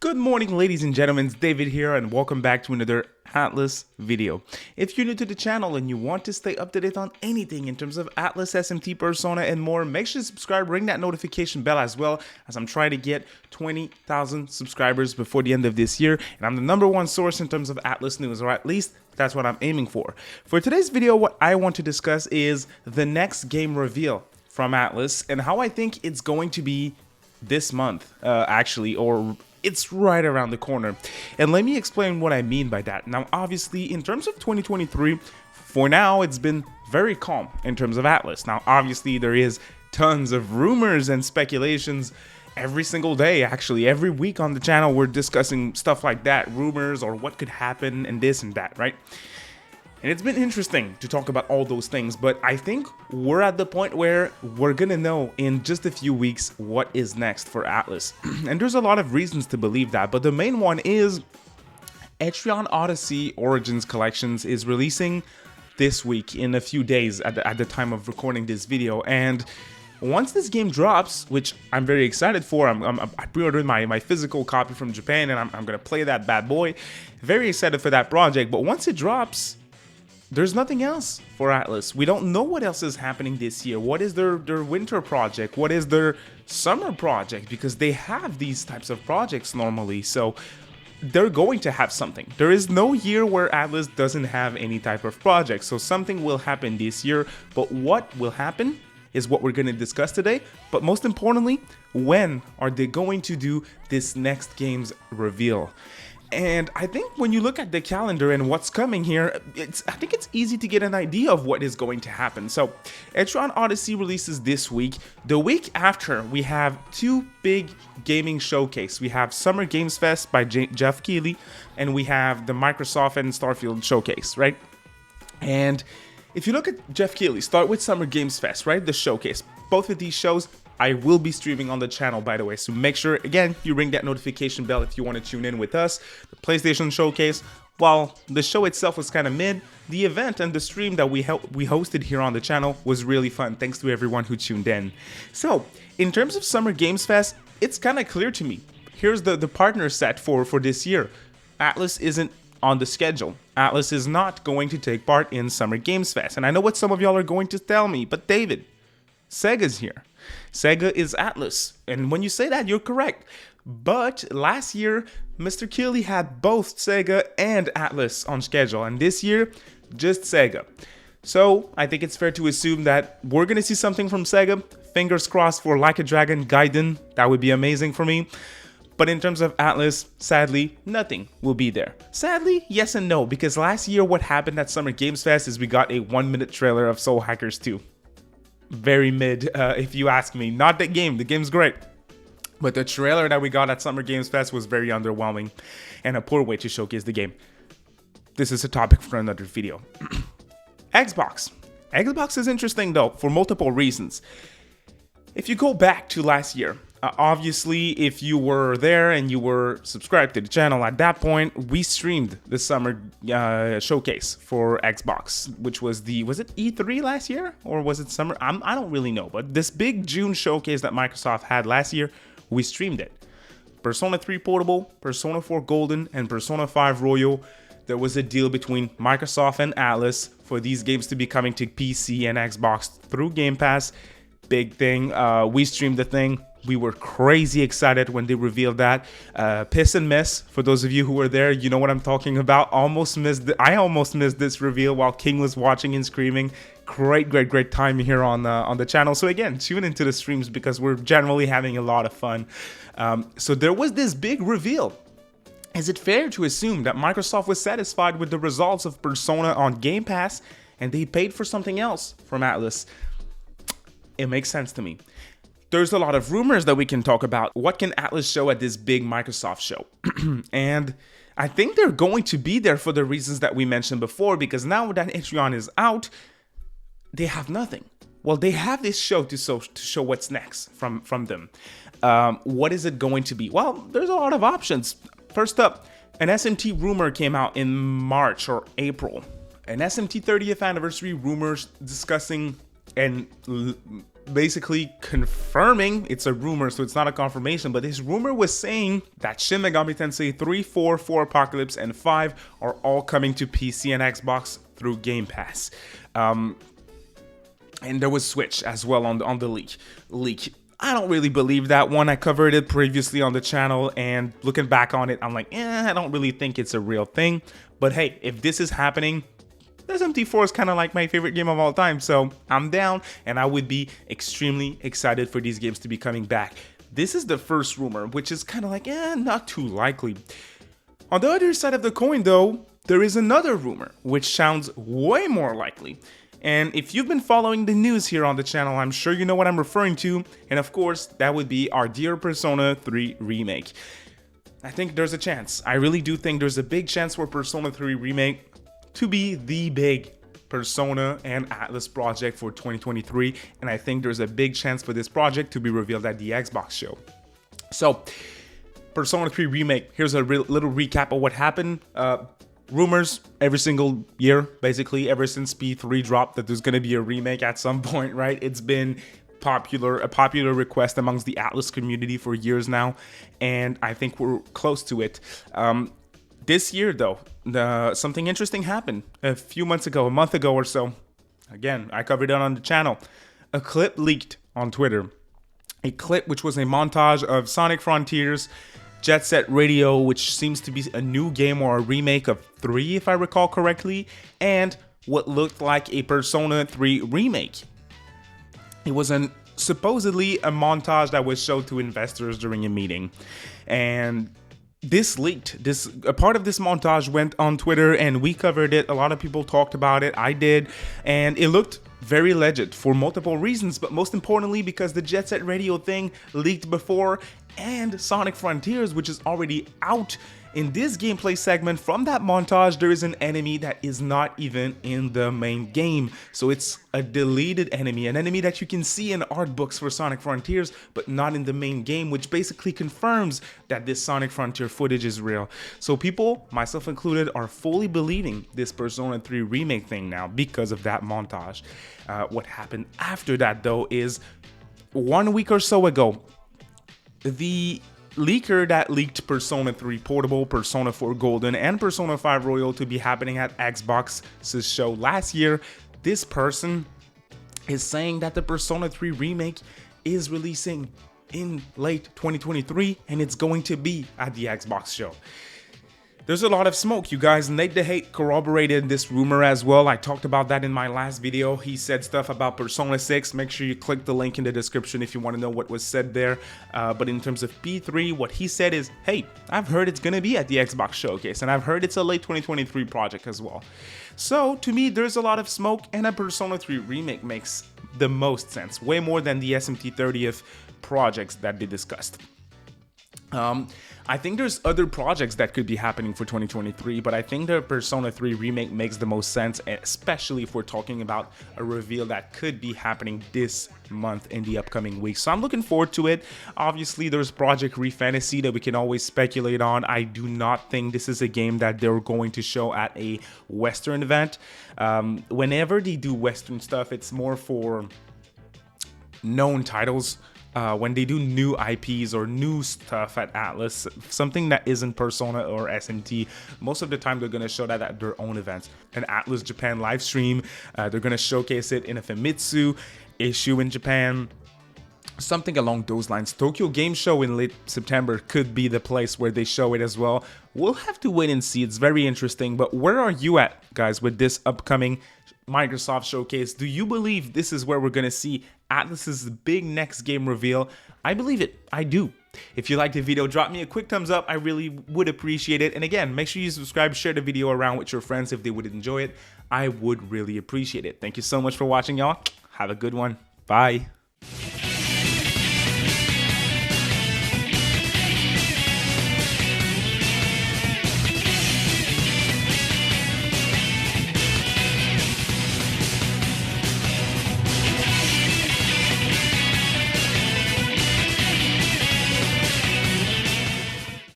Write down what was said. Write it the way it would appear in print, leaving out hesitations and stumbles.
Good morning, ladies and gentlemen, it's David here and welcome back to another Atlus video. If you're new to the channel and you want to stay up to date on anything in terms of Atlus, SMT, Persona, and more, make sure to subscribe, ring that notification bell as well, as I'm trying to get 20,000 subscribers before the end of this year, and I'm the #1 source in terms of Atlus news, or at least that's what I'm aiming for. For today's video, what I want to discuss is the next game reveal from Atlus and how I think it's going to be this month, or it's right around the corner. And let me explain what I mean by that. Now, obviously, in terms of 2023, for now, it's been very calm in terms of Atlus. Now, obviously, there is tons of rumors and speculations every single day. Actually, every week on the channel, we're discussing stuff like that, rumors or what could happen and this and that, right? And it's been interesting to talk about all those things, but I think we're at the point where we're gonna know in just a few weeks what is next for Atlus. And there's a lot of reasons to believe that, but the main one is Etrian Odyssey Origins Collections is releasing this week in a few days at the time of recording this video. And once this game drops, which I'm very excited for, I pre-ordered my physical copy from Japan and I'm gonna play that bad boy. Very excited for that project, but once it drops, there's nothing else for Atlus. We don't know what else is happening this year. What is their winter project? What is their summer project? Because they have these types of projects normally, so they're going to have something. There is no year where Atlus doesn't have any type of project, so something will happen this year, but what will happen is what we're going to discuss today. But most importantly, when are they going to do this next game's reveal? And I think when you look at the calendar and what's coming here, I think it's easy to get an idea of what is going to happen. So, Etrian Odyssey releases this week. The week after, we have two big gaming showcase. We have Summer Games Fest by Jeff Keighley, and we have the Microsoft and Starfield showcase, right? And if you look at Jeff Keighley, start with Summer Games Fest, right? The showcase. Both of these shows I will be streaming on the channel, by the way, so make sure, again, you ring that notification bell if you want to tune in with us. The PlayStation Showcase, while the show itself was kind of mid, the event and the stream that we hosted here on the channel was really fun. Thanks to everyone who tuned in. So, in terms of Summer Games Fest, it's kind of clear to me. Here's the partner set for this year. Atlus isn't on the schedule. Atlus is not going to take part in Summer Games Fest. And I know what some of y'all are going to tell me, but David, Sega's here. Sega is Atlus, and when you say that, you're correct. But last year, Mr. Keighley had both Sega and Atlus on schedule, and this year, just Sega. So I think it's fair to assume that we're gonna see something from Sega. Fingers crossed for Like a Dragon Gaiden. That would be amazing for me. But in terms of Atlus, sadly, nothing will be there. Sadly, yes and no, because last year what happened at Summer Games Fest is we got a 1-minute trailer of Soul Hackers 2. Very mid, if you ask me. Not the game's great. But the trailer that we got at Summer Games Fest was very underwhelming and a poor way to showcase the game. This is a topic for another video. Xbox. Xbox is interesting though, for multiple reasons. If you go back to last year, obviously, if you were there and you were subscribed to the channel at that point, we streamed the summer showcase for Xbox, which was was it E3 last year? Or was it summer? I don't really know, but this big June showcase that Microsoft had last year, we streamed it. Persona 3 Portable, Persona 4 Golden, and Persona 5 Royal. There was a deal between Microsoft and Atlus for these games to be coming to PC and Xbox through Game Pass. Big thing. We streamed the thing. We were crazy excited when they revealed that. Piss and miss, for those of you who were there, you know what I'm talking about. I almost missed this reveal while King was watching and screaming. Great time here on the channel. So again, tune into the streams because we're generally having a lot of fun. So there was this big reveal. Is it fair to assume that Microsoft was satisfied with the results of Persona on Game Pass and they paid for something else from Atlus? It makes sense to me. There's a lot of rumors that we can talk about. What can Atlus show at this big Microsoft show? And I think they're going to be there for the reasons that we mentioned before, because now that Etrian is out, they have nothing. Well, they have this show to show what's next from them. What is it going to be? Well, there's a lot of options. First up, an SMT rumor came out in March or April. An SMT 30th anniversary rumor discussing and basically confirming, it's a rumor, so it's not a confirmation, but this rumor was saying that Shin Megami Tensei 3, 4, 4 Apocalypse, and 5 are all coming to PC and Xbox through Game Pass. And there was Switch as well on the leak. I don't really believe that one. I covered it previously on the channel, and looking back on it, I'm like, I don't really think it's a real thing. But hey, if this is happening, SMT4 is kind of like my favorite game of all time, so I'm down, and I would be extremely excited for these games to be coming back. This is the first rumor, which is kind of like, not too likely. On the other side of the coin, though, there is another rumor, which sounds way more likely. And if you've been following the news here on the channel, I'm sure you know what I'm referring to, and of course, that would be our dear Persona 3 remake. I think there's a chance. I really do think there's a big chance for Persona 3 remake to be the big Persona and Atlus project for 2023, and I think there's a big chance for this project to be revealed at the Xbox show. So, Persona 3 remake, here's a little recap of what happened. Rumors every single year, basically, ever since P3 dropped, that there's going to be a remake at some point, right? It's been a popular request amongst the Atlus community for years now, and I think we're close to it. This year, though, something interesting happened a month ago or so. Again, I covered it on the channel. A clip leaked on Twitter. A clip which was a montage of Sonic Frontiers, Jet Set Radio, which seems to be a new game or a remake of 3, if I recall correctly, and what looked like a Persona 3 remake. It was supposedly a montage that was showed to investors during a meeting, and this leaked. A part of this montage went on Twitter, and we covered it. A lot of people talked about it. I did, and it looked very legit for multiple reasons, but most importantly because the Jet Set Radio thing leaked before, and Sonic Frontiers, which is already out. In this gameplay segment from that montage, there is an enemy that is not even in the main game. So it's a deleted enemy, an enemy that you can see in art books for Sonic Frontiers, but not in the main game, which basically confirms that this Sonic Frontier footage is real. So people, myself included, are fully believing this Persona 3 remake thing now because of that montage. What happened after that, though, is 1 week or so ago, the leaker that leaked Persona 3 Portable, Persona 4 Golden, and Persona 5 Royal to be happening at Xbox's show last year, this person is saying that the Persona 3 remake is releasing in late 2023, and it's going to be at the Xbox show. There's a lot of smoke, you guys. Nate the Hate corroborated this rumor as well. I talked about that in my last video. He said stuff about Persona 6. Make sure you click the link in the description if you want to know what was said there. But in terms of P3, what he said is, hey, I've heard it's going to be at the Xbox Showcase, and I've heard it's a late 2023 project as well. So, to me, there's a lot of smoke, and a Persona 3 remake makes the most sense. Way more than the SMT 30th projects that they discussed. I think there's other projects that could be happening for 2023, but I think the Persona 3 remake makes the most sense, especially if we're talking about a reveal that could be happening this month in the upcoming weeks. So I'm looking forward to it. Obviously, there's Project Re-Fantasy that we can always speculate on. I do not think this is a game that they're going to show at a Western event. Whenever they do Western stuff, it's more for known titles. When they do new IPs or new stuff at Atlus, something that isn't Persona or SMT, most of the time they're going to show that at their own events. An Atlus Japan live stream, they're going to showcase it in a Famitsu issue in Japan. Something along those lines. Tokyo Game Show in late September could be the place where they show it as well. We'll have to wait and see. It's very interesting. But where are you at, guys, with this upcoming Microsoft showcase? Do you believe this is where we're going to see Atlus's big next game reveal? I believe it. I do. If you liked the video, drop me a quick thumbs up. I really would appreciate it. And again, make sure you subscribe, share the video around with your friends if they would enjoy it. I would really appreciate it. Thank you so much for watching, y'all. Have a good one. Bye.